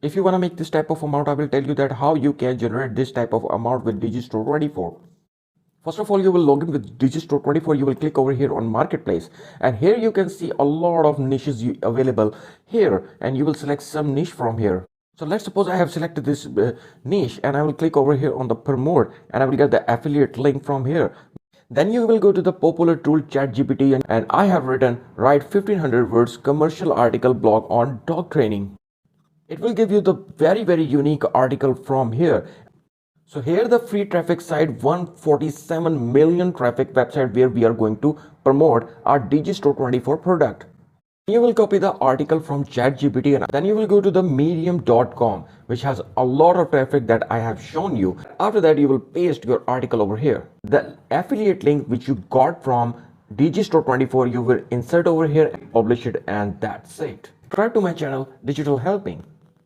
If you want to make this type of amount, I will tell you that how you can generate this type of amount with Digistore24. First of all, you will log in with Digistore24. You will click over here on Marketplace, and here you can see a lot of niches available here, and you will select some niche from here. So let's suppose I have selected this niche, and I will click over here on the promote, and I will get the affiliate link from here. Then you will go to the popular tool ChatGPT, and I have written write 1500 words commercial article blog on dog training. It will give you the very unique article from here. So here the free traffic site 147 million traffic website where we are going to promote our Digistore24 product. You will copy the article from ChatGPT, and then you will go to the medium.com, which has a lot of traffic that I have shown you. After that, you will paste your article over here. The affiliate link which you got from Digistore24, you will insert over here and publish it, and that's it. Subscribe to my channel, Digital Helping.